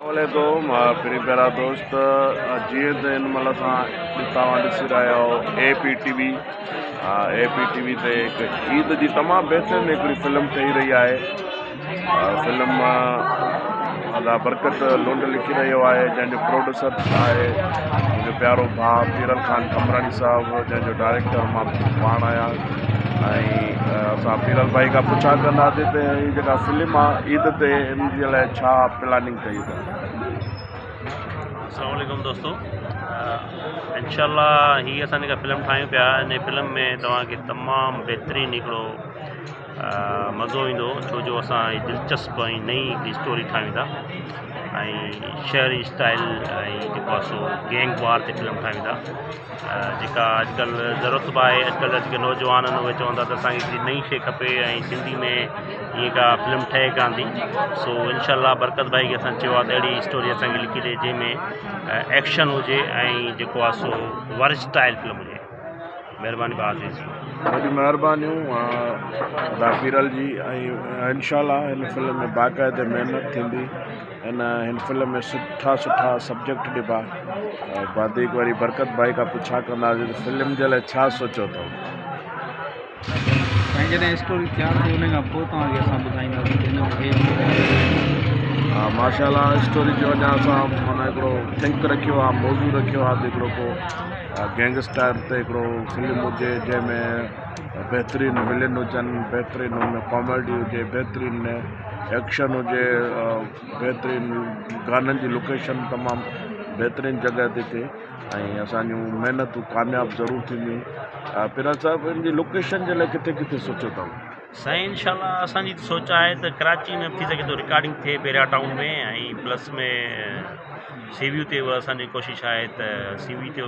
वालेकुम मेरे प्यारा दोस्त जीअं त हिन महिल तव्हां ॾिसी रहिया आहियो ए पी टी वी ते हिकु ईद जी तमामु बहितरीनु हिकिड़ी फिल्म ठही रही आहे। फिल्म अदा बरकत लुंड लिखी रहियो आहे, जंहिंजो प्रोड्यूसर आहे मुंहिंजो प्यारो भाउ पीरल खान कमरानी साहिबु, जंहिंजो डायरेक्टर मां पाण आहियां। ऐं असां पीरल भाई खां पुछा कंदासीं त हीअ जेका फिल्म आहे ईद ते इन जे लाइ छा प्लानिंग कई अथव। अस्सलाम वालेकुम दोस्तों, इंशाल्लाह ही असां जेका फिल्म ठाहियूं पिया, इन फिल्म में तव्हांखे तमामु बहितरीनु हिकिड़ो मज़ो ईंदो, छो जो असां दिलचस्प ऐं नई हिकिड़ी स्टोरी ठाहियूं था ऐं शहरी स्टाइल ऐं जेको आहे सो गैंग वार ते फिल्म ठाहियूं था, जेका अॼुकल्ह ज़रूरत बि आहे। अॼुकल्ह जा जेके नौजवान आहिनि उहे चवंदा त असांखे हिकिड़ी नई शइ खपे ऐं सिंधी में हीअ का फिल्म ठहे कान थी। सो इंशाल्लाह बरकत भाई खे असां चयो आहे त अहिड़ी स्टोरी असांखे लिखी ॾे जंहिंमें एक्शन हुजे ऐं जेको आहे सो वर स्टाइल फिल्म हुजे। महिरबानी बाज़ीज़, वॾी महिरबानियूं अदा पीरल जी। ऐं इंशाल्लाह हिन फिल्म में बाक़ाइदे महिनत थींदी। हिन फिल्म में सुठा सब्जेक्ट ॾिबा। वधीक वरी बरकत भाई खां पुछा कंदासीं त फिल्म जे लाइ छा सोचियो अथव। साईं जॾहिं स्टोरी तयारु थी उन खां पोइ तव्हांखे असां ॿुधाईंदासीं। हा माशाल्लाह, स्टोरी जो अञा असां माना हिकिड़ो थिंक रखियो आहे, मौज़ू रखियो आहे त हिकिड़ो को गैंगस्टर ते हिकिड़ो फिल्म हुजे जंहिंमें बहितरीनु विलन हुजनि, बहितरीनु हुन कॉमेडी हुजे, बहितरीनु एक्शन हुजे, बहितरीनु गाननि जी लोकेशन तमामु बहितरीनु जॻह ते थिए ऐं असांजूं महिनतूं कामयाबु ज़रूरु थींदियूं। पीरल साहिबु हिन जी लोकेशन जे लाइ किथे किथे सोचियो अथव। साईं इंशाल्लाह असांजी सोच आहे त कराची में थी सघे थो रिकॉर्डिंग थिए पहिरियां टाउन में, ऐं प्लस में सीवी ते बि असांजी कोशिशि आहे त सीवी ते